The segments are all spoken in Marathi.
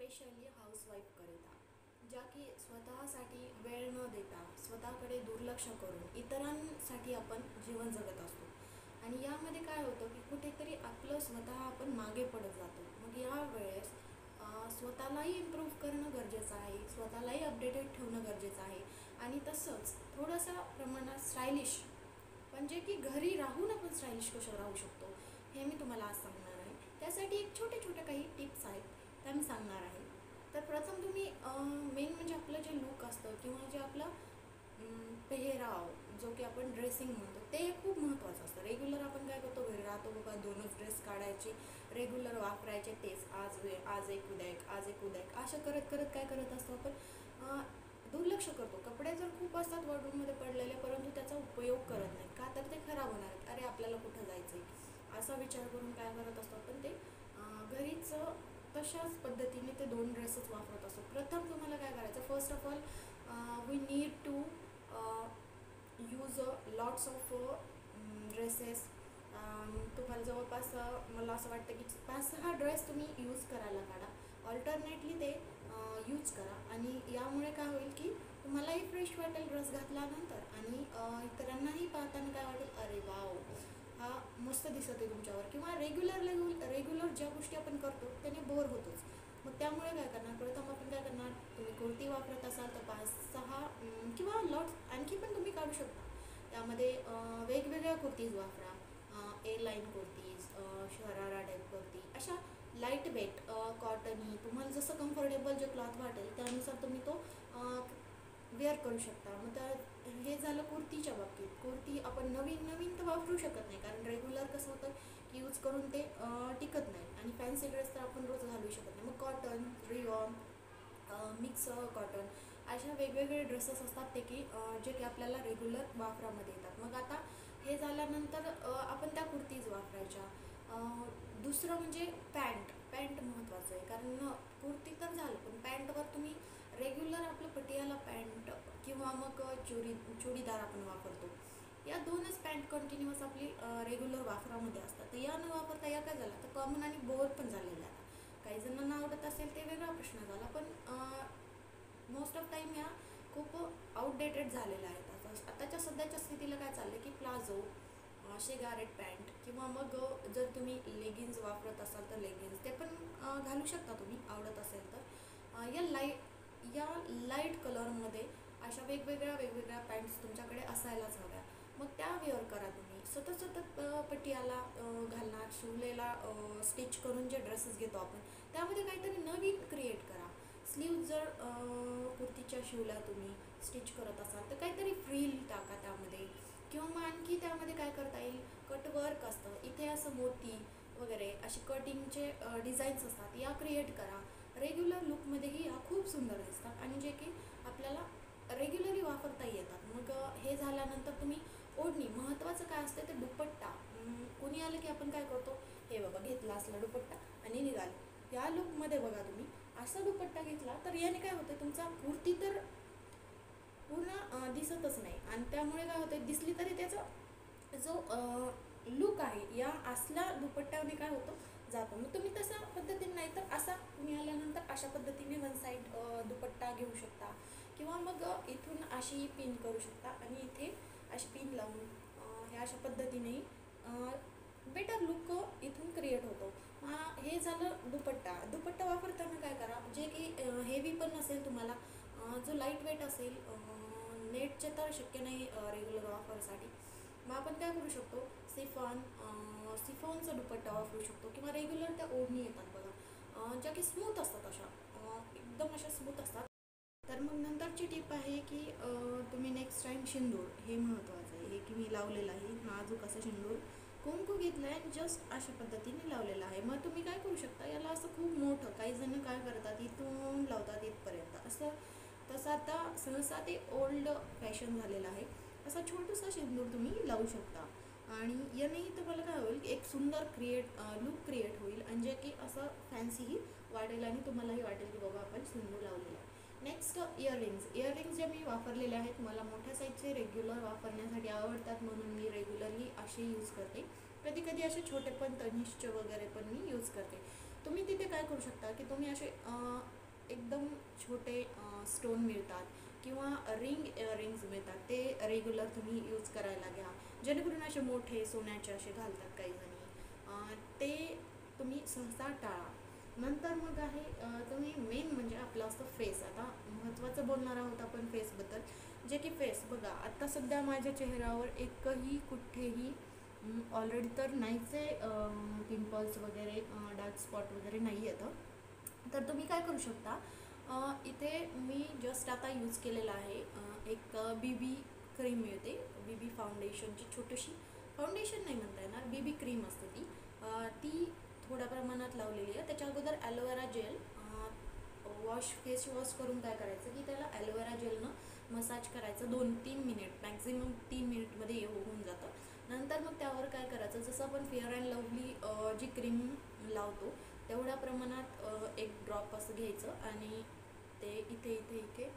स्पेशली हाऊसवाईफकरिता, ज्या की स्वतःसाठी वेळ न देता स्वतःकडे दुर्लक्ष करून इतरांसाठी आपण जीवन जगत असतो. आणि यामध्ये काय होतं की कुठेतरी आपलं स्वतः आपण मागे पडत जातो. मग यावेळेस स्वतःलाही इम्प्रूव्ह करणं गरजेचं आहे, स्वतःलाही अपडेटेड ठेवणं गरजेचं आहे. आणि तसंच थोडंसं प्रमाणात स्टायलिश, म्हणजे की घरी राहून आपण स्टायलिश कसं राहू शकतो हे मी तुम्हाला आज सांगणार आहे. त्यासाठी एक छोटे छोटे काही टिप्स आहेत त्या मी सांगणार आहे. तर प्रथम तुम्ही मेन म्हणजे आपलं जे लूक असतं किंवा जे आपलं पेहराव, जो की आपण ड्रेसिंग म्हणतो, ते खूप महत्त्वाचं असतं. रेग्युलर आपण काय करतो, घरी राहतो बाबा, दोनच ड्रेस काढायचे, रेग्युलर वापरायचे तेच, आज एक उद्या एक, आज एक उद्या एक, असं करत करत काय करत असतो आपण, दुर्लक्ष करतो. कपडे जर खूप असतात वॉर्डरोबमध्ये पडलेले, परंतु त्याचा उपयोग करत नाहीत का, तर ते खराब होणार आहेत. अरे आपल्याला कुठं जायचं आहे असा विचार करून काय करत असतो आपण, ते घरीच तशाच पद्धतीने ते दोन ड्रेसेस वापरत असतो. प्रथम तुम्हाला काय करायचं, first of all we need to use lots of dresses. तुम्हाला जवळपास मला असं वाटतं की 5-6 ड्रेस तुम्ही यूज करायला काढा, ऑल्टरनेटली ते यूज करा. आणि यामुळे काय होईल की तुम्हालाही फ्रेश वाटेल ड्रेस घातल्यानंतर, आणि इतरांनाही पाहताना काय वाटेल, अरे वाव, हा मस्त दिसत आहे तुमच्यावर. किंवा रेग्युलर ज्या गोष्टी आपण करतो त्याने बोर होतोच. मग त्यामुळे काय करणार, प्रथम आपण काय करणार, तुम्ही कुर्ती वापरत असाल तर 5-6 किंवा लॉट्स आणखी पण तुम्ही काढू शकता. त्यामध्ये वेगवेगळ्या कुर्तीज वापरा, ए लाईन कुर्तीज, शरारा टाईप कुर्ती, अशा लाईट वेट कॉटनी, तुम्हाला जसं कम्फर्टेबल जे क्लॉथ वाटेल त्यानुसार तुम्ही तो वेअर करू शकता. मग तर हे झालं कुर्तीच्या बाबतीत. कुर्ती आपण नवीन नवीन तर वापरू शकत नाही, कारण रेग्युलर कसं होतं की यूज करून ते टिकत नाही, आणि फॅन्सी ड्रेस तर आपण रोज घालू शकत नाही. मग कॉटन, रियॉन, मिक्स कॉटन, अशा वेगवेगळे ड्रेसेस असतात ते की जे की आपल्याला रेग्युलर वापरामध्ये येतात. मग आता हे झाल्यानंतर आपण त्या कुर्तीज वापरायच्या. दुसरं म्हणजे पॅन्ट महत्त्वाचं आहे, कारण कुर्ती तर झालं, पण पॅन्टवर तुम्ही रेग्युलर आपलं पटियाला पॅन्ट किंवा मग चुडीदार आपण वापरतो, या दोनच पॅन्ट कंटिन्युअस आपली रेग्युलर वापरामध्ये असतात. तर या न वापरता या काय झालं, तर कॉमन आणि बोर पण झालेल्या आहे. काही जणांना आवडत असेल ते वेगळा प्रश्न झाला, पण मोस्ट ऑफ टाईम या खूप आउटडेटेड झालेल्या आहेत. आताच्या सध्याच्या स्थितीला काय चाललं की प्लाझो, शेगारेट पॅन्ट, किंवा मग जर तुम्ही लेगिन्स वापरत असाल तर लेगिन्स ते पण घालू शकता तुम्ही, आवडत असेल तर. या लाईट कलरमध्ये अशा वेगवेगळ्या पॅन्ट्स तुमच्याकडे असायलाच हव्या. मग त्या वेअर करा तुम्ही. सतत पटियाला घालणार, शिवलेला स्टिच करून जे ड्रेसेस घेतो आपण, त्यामध्ये काहीतरी नवीन क्रिएट करा. स्लीव्ज जर कुर्तीच्या शिवल्या तुम्ही स्टिच करत असाल तर काहीतरी फ्रिल टाका त्यामध्ये. किंवा मग आणखी त्यामध्ये काय करता येईल, कटवर्क असतं, इथे असं मोती वगैरे असे कटिंगचे डिझाईन्स असतात, या क्रिएट करा. रेग्युलर लुकमध्येही या खूप सुंदर दिसतात, आणि जे की आपल्याला रेग्युलरली वापरता येतात. मग हे झाल्यानंतर तुम्ही ओढणी, महत्त्वाचं काय असतं ते दुपट्टा. कोणी आलं की आपण काय करतो, हे बाबा घेतला असला दुपट्टा आणि निघाले. या लुकमध्ये बघा तुम्ही असा दुपट्टा घेतला तर याने काय होतं, तुमचा कुर्ती तर पूर्ण दिसतच नाही, आणि त्यामुळे काय होतं, दिसली तरी त्याचा जो लुक आहे या असल्या दुपट्ट्याने काय होतं, जातो. मग तुम्ही तशा पद्धतीने नाही तर असा तुम्ही आल्यानंतर अशा पद्धतीने वन साईड दुपट्टा घेऊ शकता, किंवा मग इथून अशी पिन करू शकता आणि इथे अशी पिन लावून ह्या अशा पद्धतीनेही बेटर लुक इथून क्रिएट होतो. हे झालं दुपट्टा वापरताना काय करा, जे की हेवी पण नसेल तुम्हाला, जो लाईट वेट असेल. नेटचे तर शक्य नाही रेग्युलर वापरसाठी. मग आपण काय करू शकतो, सिफॉनचा दुपट्टा वापरू शकतो, किंवा रेग्युलर त्या ओढणी येतात बघा, ज्या की स्मूथ असतात, अशा एकदम अशा स्मूथ असतात. तर मग नंतरची टिप आहे की तुम्ही नेक्स्ट टाईम शेंदूर, हे महत्त्वाचं आहे. हे की मी लावलेलं आहे नाजूक असं शेंदूर, कुंकू घेतलं आहे जस्ट अशा पद्धतीने लावलेलं आहे. मग तुम्ही काय करू शकता, याला असं खूप मोठं, काही जण काय करतात इथून लावतात इथपर्यंत असं, तसं आता सहसा ते ओल्ड फॅशन झालेलं आहे. असा छोटंसं शेंदूर तुम्ही लावू शकता, आणि यानेही तुम्हाला काय होईल, एक सुंदर लुक क्रिएट होईल, आणि जे की असं फॅन्सीही वाटेल, आणि तुम्हालाही वाटेल की बाबा आपण शेंदूर लावलेला आहे. नेक्स्ट इयरिंग्स जे मी वापरलेले आहेत, मला मोठ्या साईजचे रेग्युलर वापरण्यासाठी आवडतात, म्हणून मी रेग्युलरली असे यूज करते. कधी कधी असे छोटे पण तनिष्ठ वगैरे पण मी यूज करते. तुम्ही तिथे काय करू शकता की तुम्ही असे एकदम छोटे स्टोन मिळतात किंवा रिंग्स मिळतात, ते रेग्युलर तुम्ही यूज करायला घ्या, जेणेकरून असे मोठे सोन्याचे असे घालतात काही जणी, ते तुम्ही सहसा टाळा. नंतर मग आहे तुम्ही मेन म्हणजे आपलं असतं फेस. आता महत्त्वाचं बोलणार आहोत आपण फेसबद्दल, जे की फेस बघा आता सध्या माझ्या चेहऱ्यावर एकही कुठेही ऑलरेडी तर नाहीच आहे पिंपल्स वगैरे, डार्क स्पॉट वगैरे नाही येतं. तर तुम्ही काय करू शकता, इथे मी जस्ट आता यूज केलेलं आहे एक बी बी क्रीम मिळते, बी बी फाउंडेशनची छोटीशी, फाउंडेशन नाही म्हणता येणार, बी बी क्रीम असते ती, ती थोड्या प्रमाणात लावलेली आहे. त्याच्या अगोदर ॲलोवेरा जेल फेस वॉश करून काय करायचं की त्याला ॲलोवेरा जेलनं मसाज करायचं 2-3 मिनिट, मॅक्झिमम 3 मिनिटमध्ये हे होऊन जातं. नंतर मग त्यावर काय करायचं, जसं आपण फेअर अँड लवली जी क्रीम लावतो तेवढ्या प्रमाणात एक ड्रॉप असं घ्यायचं आणि ते इथे इथे इथे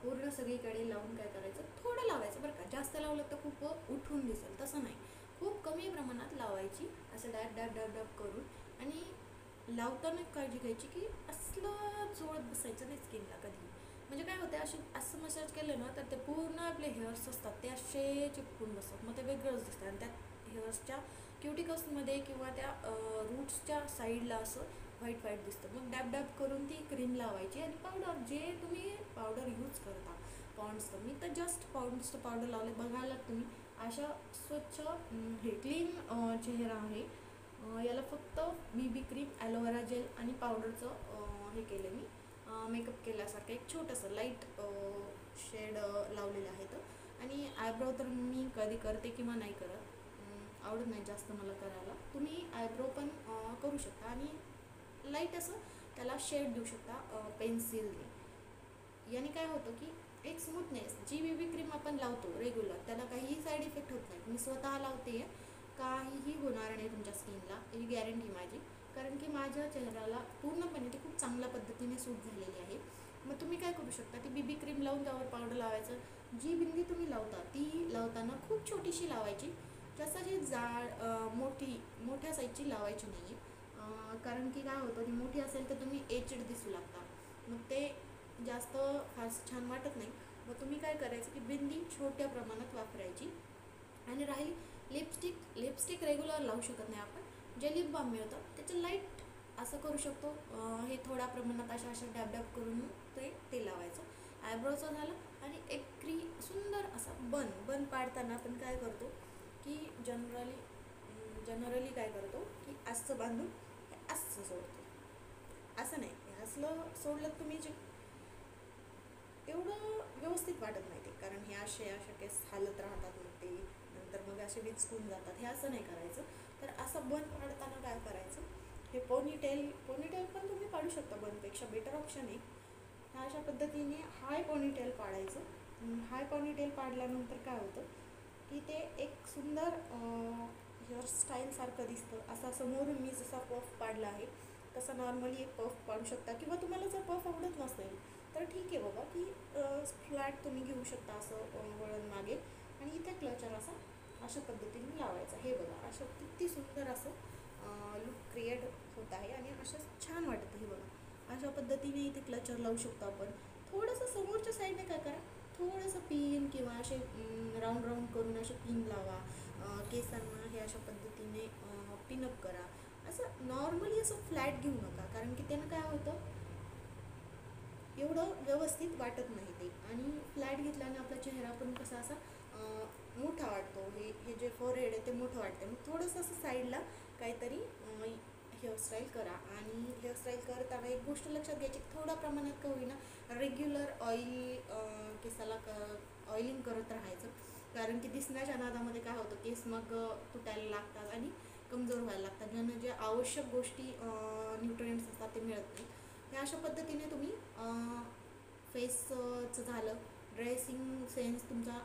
पूर्ण सगळीकडे लावून काय करायचं, थोडं लावायचं बरं का, जास्त लावलं तर खूप उठून दिसेल, तसं नाही, खूप कमी प्रमाणात लावायची, असं डॅब डॅब डॅब डॅब करून. आणि लावताना काळजी घ्यायची की असलं चोळत बसायचं नाही स्किनला कधी, म्हणजे काय होतं असे असं मसाज केलं ना तर ते पूर्ण आपले हेअर्स असतात ते असे चिपकून बसतात, मग ते वेगळंच दिसतं आणि त्यात हेअर्सच्या क्युटिकल्समध्ये किंवा त्या रूट्सच्या साईडला असं व्हाईट व्हाईट दिसतं. मग डॅब डॅब करून ती क्रीम लावायची आणि पावडर, जे तुम्ही पावडर यूज करता पॉन्ड्सचं, मी तर जस्ट पॉन्ड्सचं पावडर लावले, बघायला तुम्ही अशा स्वच्छ हे क्लीन चेहरा आहे. याला फक्त बी बी क्रीम, ॲलोवेरा जेल आणि पावडरचं हे केलं मी, मेकअप केल्यासारखं एक छोटंसं लाईट शेड लावलेलं आहे. तर आणि आयब्रो तर मी कधी करते किंवा नाही करत, आवडत नाही जास्त मला करायला. तुम्ही आयब्रो पण करू शकता आणि लाईट असं त्याला शेड देऊ शकता पेन्सिलने. याने काय होतं की एक स्मूथनेस, जी बी बी क्रीम आपण लावतो रेग्युलर त्याला काहीही साईड इफेक्ट होत नाही, मी स्वतः लावते, काहीही होणार नाही तुमच्या स्किनला, ही गॅरंटी माझी, कारण की माझ्या चेहऱ्याला पूर्णपणे ती खूप चांगल्या पद्धतीने सूट झालेली आहे. मग तुम्ही काय करू शकता, ती बी बी क्रीम लावून त्यावर पावडर लावायचं, जी बिंदी तुम्ही लावता ती लावताना खूप छोटीशी लावायची, जास्त अशी जाड मोठ्या साईजची लावायची नाही आहे, कारण की काय होतं ती मोठी असेल तर तुम्ही एचड दिसू लागता, मग ते जास्त फास्ट छान वाटत नाही. मग तुम्ही काय करायचं की बिंदी छोट्या प्रमाणात वापरायची. आणि राहील लिपस्टिक रेग्युलर लावू शकत नाही आपण, जे लिप बाम मिळतं त्याचं लाईट असं करू शकतो, हे थोड्या प्रमाणात अशा अशा डॅब डॅब करून ते लावायचं. आयब्रोचं झालं. आणि एक सुंदर असा बन पाडताना आपण काय करतो की जनरली काय करतो की असं बांधून हे असं सोडतो, असं नाही, हे असलं सोडलं तुम्ही जे एवढं व्यवस्थित वाटत नाही ते, कारण हे असे केस हालत राहतात मग ते नंतर मग असे विचकून जातात, हे असं नाही करायचं. तर असं बन पाडताना काय करायचं, हे पोनीटेल पण तुम्ही पाडू शकता, बनपेक्षा बेटर ऑप्शन आहे. ह्या अशा पद्धतीने हाय पोनीटेल पाडायचं. हाय पोनीटेल पाडल्यानंतर काय होतं की ते एक सुंदर हेअरस्टाईलसारखं दिसतं. असा समोरून मी जसा पफ पाडला आहे तसा नॉर्मली एक पफ पाडू शकता, किंवा तुम्हाला जर पफ आवडत नसेल तर ठीक आहे बाबा की फ्लॅट तुम्ही घेऊ शकता असं वळण मागे, आणि इथे क्लचर अशा पद्धतीने लावायचा. हे बघा असं किती सुंदर असं लुक क्रिएट होत आहे आणि असं छान वाटतं. हे बघा अशा पद्धतीने इथे क्लचर लावू शकतो आपण. थोडंसं समोरच्या साईडने काय करा, थोडंसं पिन किंवा असे राऊंड करून असे पिन लावा केसांना, हे अशा पद्धतीने पिनअप करा. असं नॉर्मली असं फ्लॅट घेऊ नका, कारण की त्यानं काय होतं एवढं व्यवस्थित वाटत नाही ते, आणि फ्लॅट घेतल्याने आपला चेहरा पण कसा असा मोठा वाटतो, हे जे फोरहेड आहे ते मोठं वाटतं. मग थोडंसं असं साईडला काहीतरी हेअरस्टाईल करा. आणि हेअरस्टाईल करताना एक गोष्ट लक्षात घ्यायची, थोड्या प्रमाणात का होईना रेग्युलर केसाला ऑइलिंग करत राहायचं, कारण की दिसण्याच्या नादामध्ये काय होतं केस मग तुटायला लागतात आणि कमजोर व्हायला लागतात, ज्यांना जे आवश्यक गोष्टी न्यूट्रिएंट्स असतात ते मिळत नाही. ह्या अशा पद्धतीने तुम्ही फेसचं झालं, ड्रेसिंग सेन्स तुमचा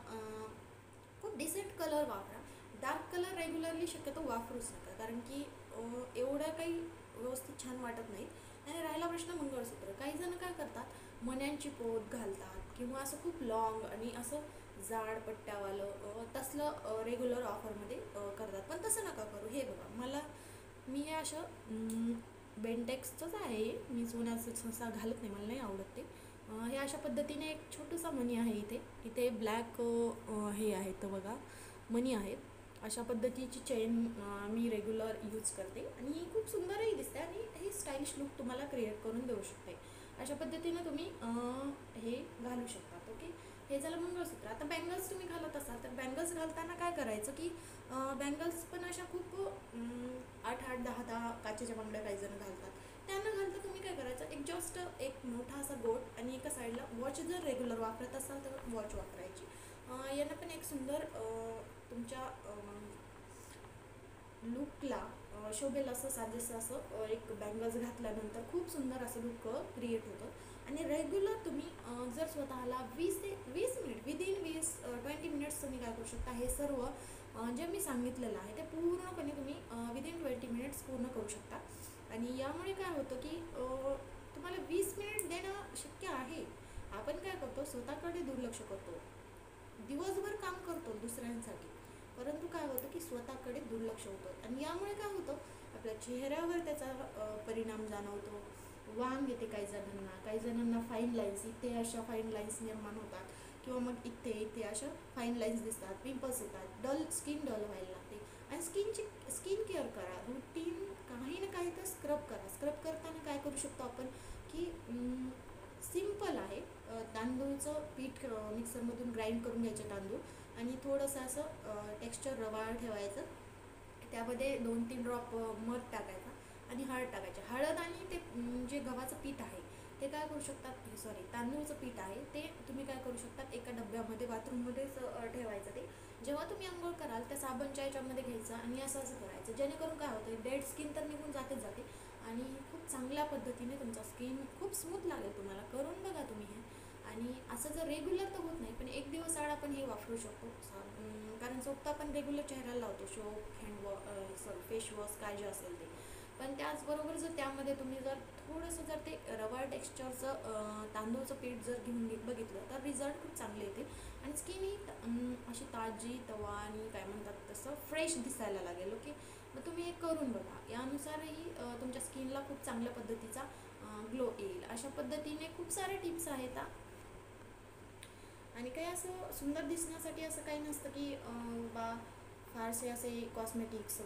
खूप डिसेंट कलर वापरा. डार्क कलर रेग्युलरली शक्यतो वापरूच नका, कारण की एवढं काही व्यवस्थित छान वाटत नाही. आणि राहिला प्रश्न मंगळसूत्र, काही जण काय करतात मण्यांची पोत घालतात किंवा असं खूप लॉंग आणि असं जाड पट्ट्यावालं तसलं रेग्युलर ऑफरमध्ये करतात, पण तसं नका करू. हे बघा मी हे अशा बेंटेक्सचंच आहे, मी सोन्याचं सहसा घालत नाही, मला नाही आवडत ते. हे अशा पद्धतीने एक छोटूसा मणी आहे इथे. इथे ब्लॅक हे आहेत बघा, मणी आहेत. अशा पद्धतीची चेन मी रेग्युलर यूज करते आणि ही खूप सुंदरही दिसते आणि हे स्टाईलिश लुक तुम्हाला क्रिएट करून देऊ शकते. अशा पद्धतीने तुम्ही हे घालू शकतात. ओके, हे झालं मंगळसूत्र. आता बँगल्स तुम्ही घालत असाल तर बँगल्स घालताना काय करायचं की बँगल्स पण अशा खूप 8-8, 10-10 काचेच्या बांगड्या काही जण घालतात. त्यांना घालता तुम्ही काय करायचं, एक जस्ट एक मोठा असा गोट आणि एका साईडला वॉच. जर रेग्युलर वापरत असाल तर वॉच वापरायची. यानं पण एक सुंदर तुमच्या लुकला शोभेल असं साजेसं असं एक बँगल्स घातल्यानंतर खूप सुंदर असं लुक क्रिएट होतं. आणि रेग्युलर तुम्ही जर स्वतःला 20 मिनिट विदिन 20 मिनिट्स तुम्ही काय करू शकता, हे सर्व जे मी सांगितलेलं आहे ते पूर्णपणे तुम्ही विदिन 20 मिनिट्स पूर्ण करू शकता. आणि यामुळे काय होतं की तुम्हाला 20 मिनिट देणं शक्य आहे. आपण काय करतो, स्वतःकडे दुर्लक्ष करतो, दिवसभर काम करतो दुसऱ्यांसाठी, परंतु काय होतं की स्वतःकडे दुर्लक्ष होतं. आणि यामुळे काय होतं, आपल्या चेहऱ्यावर त्याचा परिणाम जाणवतो. वांग येते काही जणांना फाईन लाईन्स, इथे अशा फाईन लाईन्स निर्माण होतात, किंवा मग इथे अशा फाईन लाईन्स दिसतात, पिंपल्स येतात, स्किन डल व्हायला लागते. आणि स्किन केअर करा, रुटीन काही ना काही तर स्क्रब करा. स्क्रब करताना काय करू शकतो आपण की सिम्पल आहे, तांदूळचं पीठ मिक्सरमधून ग्राइंड करून घ्यायचं तांदूळ, आणि थोडंसं असं टेक्स्चर रवाळ ठेवायचं. त्यामध्ये 2-3 ड्रॉप मध टाकायचा आणि हळद टाकायची. हळद आणि ते जे गव्हाचं पीठ आहे ते काय करू शकतात, तांदूळचं पीठ आहे ते तुम्ही काय करू शकतात, एका डब्यामध्ये बाथरूममध्येच ठेवायचं. ते जेव्हा तुम्ही आंघोळ कराल त्या साबणच्या याच्यामध्ये घ्यायचं आणि असं करायचं, जेणेकरून काय होतं, डेड स्किन तर निघून जाते आणि खूप चांगल्या पद्धतीने तुमचा स्किन खूप स्मूथ लागेल. तुम्हाला करून बघा तुम्ही हे. आणि असं जर रेग्युलर तर होत नाही, पण एक दिवस आड आपण हे वापरू शकतो. कारण सोबत आपण रेग्युलर चेहऱ्याला लावतो फेस वॉश काय जे असेल ते. पण त्याचबरोबर जर त्यामध्ये तुम्ही जर थोडंसं जर ते रवाळ टेक्स्चरचं तांदूळचं पीठ जर घेऊन बघितलं तर रिझल्ट खूप चांगले येते. आणि स्किन ही अशी ताजी तवा आणि काय म्हणतात तसं फ्रेश दिसायला लागेल. ओके, मग तुम्ही हे करून बघा. यानुसारही तुमच्या स्किनला खूप चांगल्या पद्धतीचा ग्लो येईल. अशा पद्धतीने खूप सारे टिप्स आहेत. आणि काही असं सुंदर दिसण्यासाठी असं काही नसतं की बा फारसे असे कॉस्मेटिक्स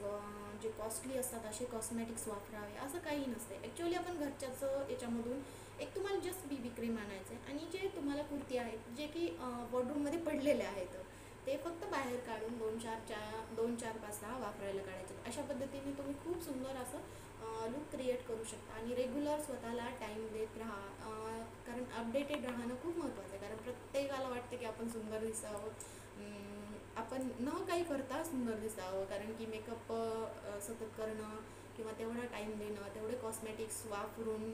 जे कॉस्टली असतात असे कॉस्मेटिक्स वापरावे, असं काही नसते. ॲक्च्युअली आपण घरच्याच याच्यामधून एक तुम्हाला जस्ट बीबी क्रीम आणायचं आहे, आणि जे तुम्हाला कुर्ती आहेत जे की वॉर्डरूममध्ये पडलेले आहेत ते फक्त बाहेर काढून 2-4-5-6 वापरायला काढायचे. अशा पद्धतीने तुम्ही खूप सुंदर असं लुक क्रिएट करू शकता. आणि रेग्युलर स्वतःला टाईम देत राहा, कारण अपडेटेड राहणं खूप महत्त्वाचं आहे. कारण प्रत्येकाला वाटतं की आपण सुंदर दिसावं, आपण न काही करता सुंदर दिसावं. कारण की मेकअप सतत करणं किंवा तेवढा टाईम देणं, तेवढे कॉस्मेटिक्स वापरून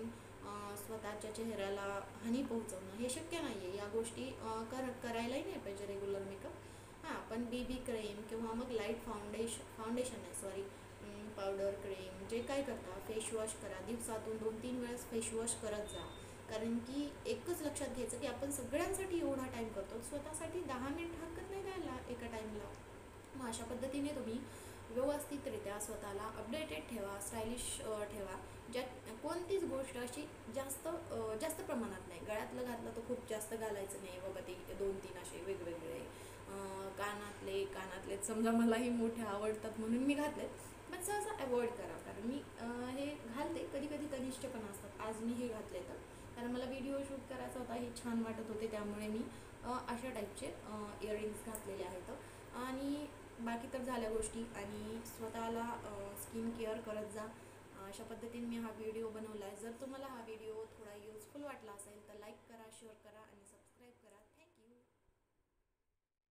स्वतःच्या चेहऱ्याला हानी पोहोचवणं हे शक्य नाही आहे. या गोष्टी करायलाही नाही पाहिजे रेग्युलर मेकअप. हां, पण बीबी क्रीम किंवा मग लाईट फाउंडेशन पावडर क्रीम जे काय करता, फेसवॉश करा. दिवसातून 2-3 वेळेस फेसवॉश करत जा. कारण की एकच लक्षात घ्यायचं की आपण सगळ्यांसाठी एवढा टाईम करतो, स्वतःसाठी 10 मिनिट हरकत नाही द्यायला एका टाईमला. मग अशा पद्धतीने तुम्ही व्यवस्थितरित्या स्वतःला अपडेटेड ठेवा, स्टायलिश ठेवा. ज्यात कोणतीच गोष्ट अशी जास्त प्रमाणात नाही. गळ्यातलं घातलं तर खूप जास्त घालायचं नाही बाबा, ते 2-3 असे वेगवेगळे. कानातले समजा मलाही मोठे आवडतात म्हणून मी घातले, पण सहसा अवॉइड करा. कारण मी हे घालते, कधी कधी तनिष्ठ पण असतात. आज मी हे घातले तर कारण मला व्हिडिओ शूट करायचा होता, हे छान वाटत होते, त्यामुळे मी अशा टाईपचे इयरिंग्स घातलेले आहेत. आणि बाकी तर झाल्या गोष्टी. आणि स्वतःला स्किन केअर करत जा. अशा पद्धतीने मी हा व्हिडिओ बनवला आहे. जर तुम्हाला हा व्हिडिओ थोडा युजफुल वाटला असेल तर लाईक करा, शेअर करा आणि